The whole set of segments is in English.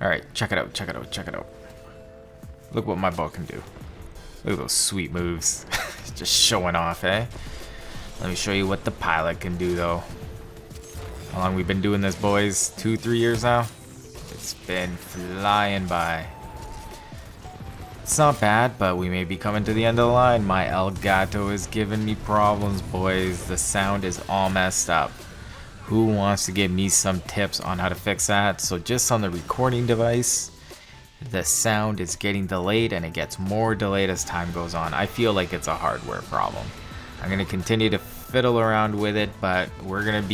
Alright, check it out, check it out, check it out. Look what my bow can do. Look at those sweet moves. Just showing off, eh? Let me show you what the pilot can do, though. How long we been doing this, boys? 2-3 years now? It's been flying by. It's not bad, but we may be coming to the end of the line. My Elgato is giving me problems, boys. The sound is all messed up. Who wants to give me some tips on how to fix that? So just on the recording device, the sound is getting delayed, and it gets more delayed as time goes on. I feel like it's a hardware problem. I'm going to continue to fiddle around with it, but we're going to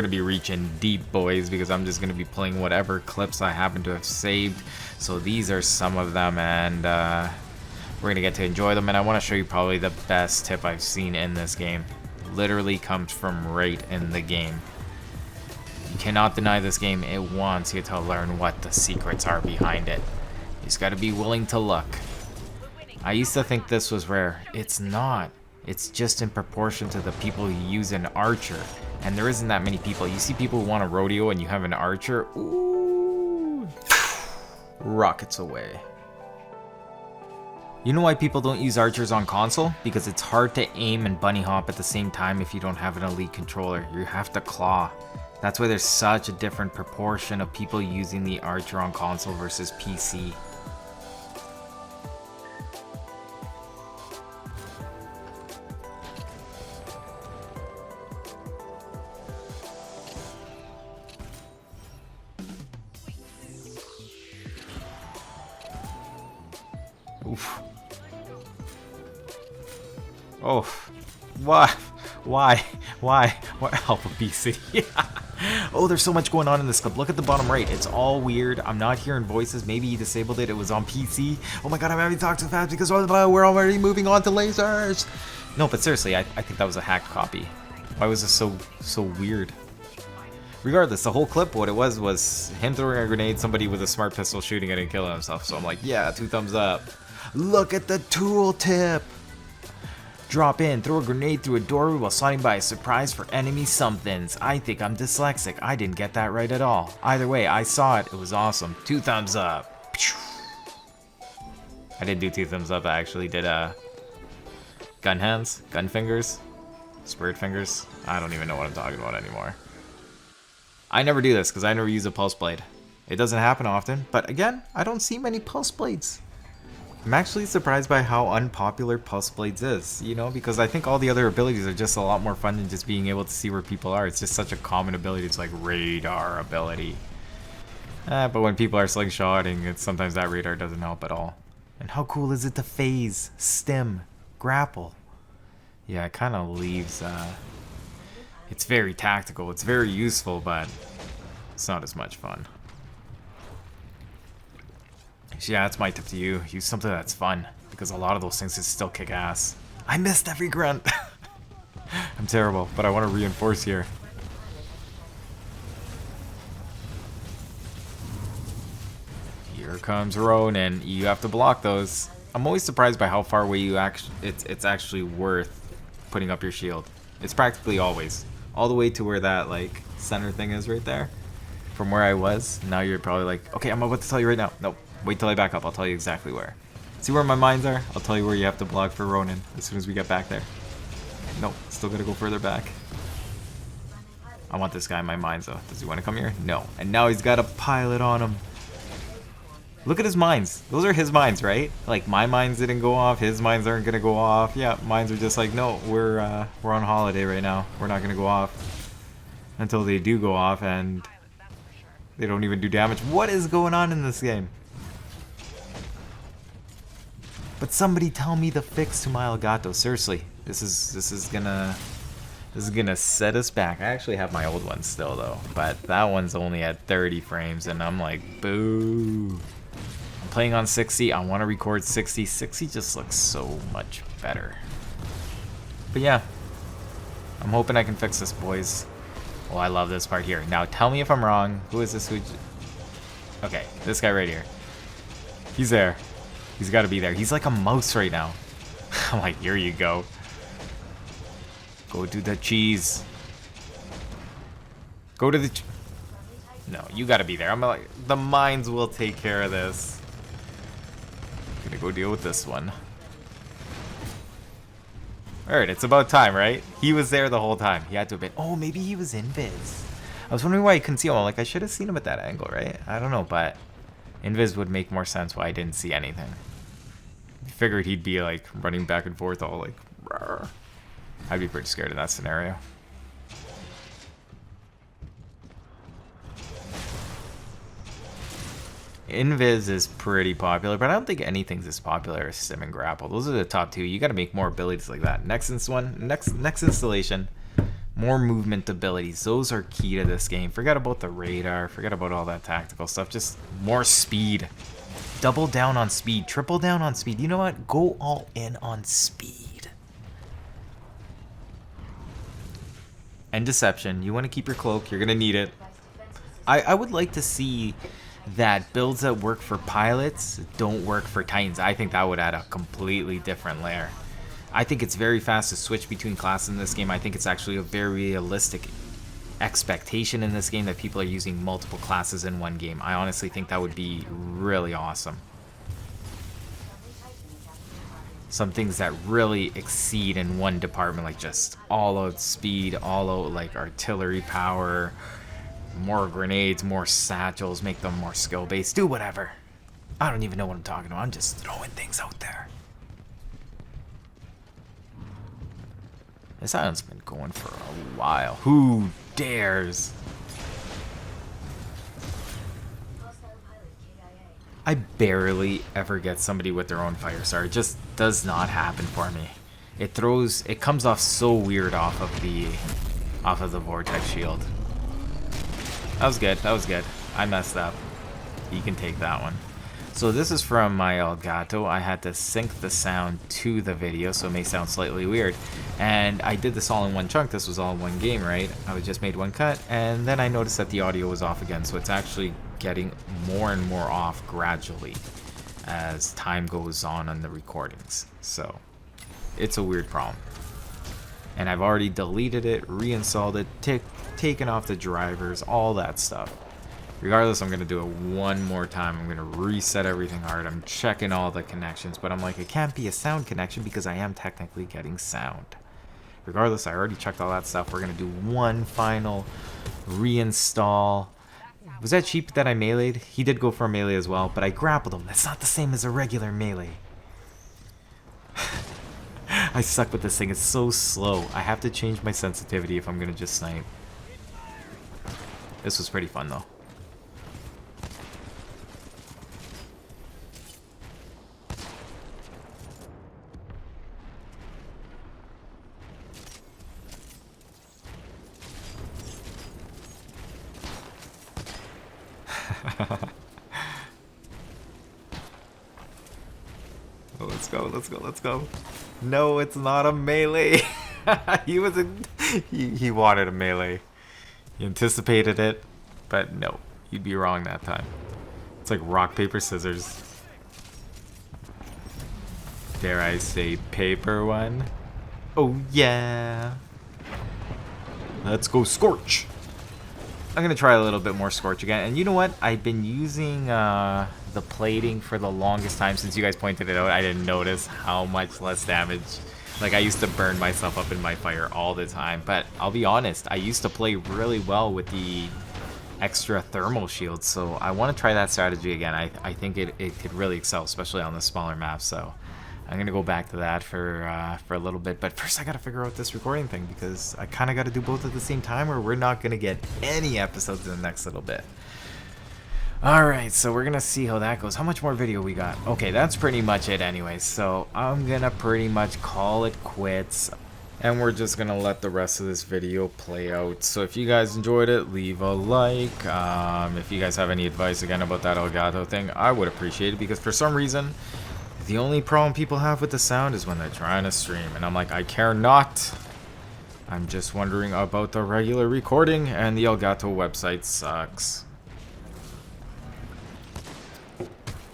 be reaching deep, boys, because I'm just going to be playing whatever clips I happen to have saved. So these are some of them, and we're going to get to enjoy them. And I want to show you probably the best tip I've seen in this game. Literally comes from right in the game. You cannot deny this game. It wants you to learn what the secrets are behind it. You just got to be willing to look. I used to think this was rare. It's not. It's just in proportion to the people who use an archer. And there isn't that many people. You see people who want a rodeo and you have an archer. Ooh. Rockets away. You know why people don't use archers on console? Because it's hard to aim and bunny hop at the same time if you don't have an elite controller. You have to claw. That's why there's such a different proportion of people using the archer on console versus PC. Oof. Oh, why? What help obesity? Oh, there's so much going on in this clip. Look at the bottom right. It's all weird. I'm not hearing voices. Maybe he disabled it. It was on PC. Oh my god, I'm having to talk too fast because we're already moving on to lasers. No, but seriously, I think that was a hacked copy. Why was this so weird? Regardless, the whole clip, what it was him throwing a grenade, somebody with a smart pistol shooting it and killing himself. So I'm like, yeah, 2 thumbs up. Look at the tooltip. Drop in, throw a grenade through a doorway while sliding by a surprise for enemy somethings. I think I'm dyslexic. I didn't get that right at all. Either way, I saw it. It was awesome. 2 thumbs up. I didn't do 2 thumbs up. I actually did gun hands, gun fingers, spirit fingers. I don't even know what I'm talking about anymore. I never do this because I never use a pulse blade. It doesn't happen often, but again, I don't see many pulse blades. I'm actually surprised by how unpopular pulse blades is, you know, because I think all the other abilities are just a lot more fun than just being able to see where people are. It's just such a common ability. It's like radar ability. But when people are slingshotting, it's sometimes that radar doesn't help at all. And how cool is it to phase, stim, grapple? Yeah, it kind of leaves, it's very tactical, it's very useful, but it's not as much fun. So yeah, that's my tip to you. Use something that's fun, because a lot of those things just still kick ass. I missed every grunt. I'm terrible, but I want to reinforce here. Here comes Ronin. You have to block those. I'm always surprised by how far away you it's actually worth putting up your shield. It's practically always all the way to where that like center thing is right there. From where I was, now you're probably like, okay, I'm about to tell you right now. Nope. Wait till I back up, I'll tell you exactly where. See where my mines are? I'll tell you where you have to block for Ronin as soon as we get back there. Nope, still gotta go further back. I want this guy in my mines though. Does he want to come here? No. And now he's got a pilot on him. Look at his mines. Those are his mines, right? Like my mines didn't go off, his mines aren't gonna go off. Yeah, mines are just like, no, we're on holiday right now. We're not gonna go off until they do go off, and they don't even do damage. What is going on in this game? But somebody tell me the fix to my Elgato. Seriously, this is gonna set us back. I actually have my old one still though, but that one's only at 30 frames, and I'm like, boo. I'm playing on 60. I want to record 60. 60 just looks so much better. But yeah, I'm hoping I can fix this, boys. Oh, I love this part here. Now tell me if I'm wrong. Who is this? Okay, this guy right here. He's there. He's got to be there. He's like a mouse right now. I'm like, here you go. Go to the cheese. Go to the... No, you gotta be there. I'm like, the mines will take care of this. Gonna go deal with this one. Alright, it's about time, right? He was there the whole time. He had to have been. Oh, maybe he was invis. I was wondering why I couldn't see him. I'm like, I should have seen him at that angle, right? I don't know, but invis would make more sense why I didn't see anything. Figured he'd be like running back and forth all like, rawr. I'd be pretty scared of that scenario. Invis is pretty popular, but I don't think anything's as popular as Sim and Grapple. Those are the top two. You got to make more abilities like that. Next installation, more movement abilities. Those are key to this game. Forget about the radar. Forget about all that tactical stuff. Just more speed. Double down on speed. Triple down on speed. You know what? Go all in on speed. And deception. You want to keep your cloak. You're going to need it. I would like to see that builds that work for pilots don't work for Titans. I think that would add a completely different layer. I think it's very fast to switch between classes in this game. I think it's actually a very realistic expectation in this game that people are using multiple classes in one game. I honestly think that would be really awesome. Some things that really exceed in one department, like just all out speed, all out like artillery power, more grenades, more satchels, make them more skill-based, do whatever. I don't even know what I'm talking about. I'm just throwing things out there. This island's been going for a while. Who dares? I barely ever get somebody with their own fire star. It just does not happen for me. It comes off so weird off of the vortex shield. That was good. That was good. I messed up. You can take that one. So this is from my Elgato. I had to sync the sound to the video, so it may sound slightly weird. And I did this all in one chunk. This was all in one game, right? I just made one cut, and then I noticed that the audio was off again. So it's actually getting more and more off gradually as time goes on the recordings. So it's a weird problem. And I've already deleted it, reinstalled it, taken off the drivers, all that stuff. Regardless, I'm going to do it one more time. I'm going to reset everything hard. I'm checking all the connections, but I'm like, it can't be a sound connection because I am technically getting sound. Regardless, I already checked all that stuff. We're going to do one final reinstall. Was that cheap that I meleeed? He did go for a melee as well, but I grappled him. That's not the same as a regular melee. I suck with this thing. It's so slow. I have to change my sensitivity if I'm going to just snipe. This was pretty fun, though. Oh, let's go, let's go, let's go. No, it's not a melee. He wanted a melee. He anticipated it, but no, you'd be wrong that time. It's like rock, paper, scissors. Dare I say paper one? Oh yeah. Let's go Scorch. I'm going to try a little bit more Scorch again. And you know what? I've been using the plating for the longest time since you guys pointed it out. I didn't notice how much less damage. Like, I used to burn myself up in my fire all the time. But I'll be honest, I used to play really well with the extra thermal shield. So I want to try that strategy again. I think it could really excel, especially on the smaller maps. So I'm going to go back to that for a little bit. But first I got to figure out this recording thing because I kind of got to do both at the same time or we're not going to get any episodes in the next little bit. Alright, so we're going to see how that goes. How much more video we got? Okay, that's pretty much it anyway. So I'm going to pretty much call it quits. And we're just going to let the rest of this video play out. So if you guys enjoyed it, leave a like. If you guys have any advice again about that Elgato thing, I would appreciate it because for some reason the only problem people have with the sound is when they're trying to stream. And I'm like, I care not. I'm just wondering about the regular recording, and the Elgato website sucks.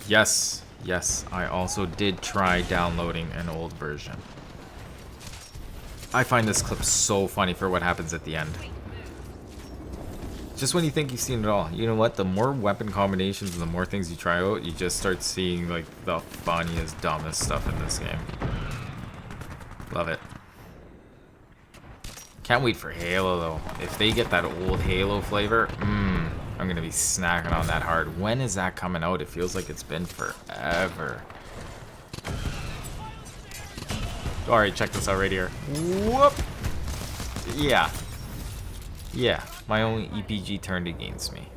Yes, I also did try downloading an old version. I find this clip so funny for what happens at the end. Just when you think you've seen it all, you know what? The more weapon combinations and the more things you try out, you just start seeing like the funniest, dumbest stuff in this game. Love it. Can't wait for Halo though. If they get that old Halo flavor, I'm gonna be snacking on that hard. When is that coming out? It feels like it's been forever. Alright, check this out right here. Whoop! Yeah. Yeah, my own EPG turned against me.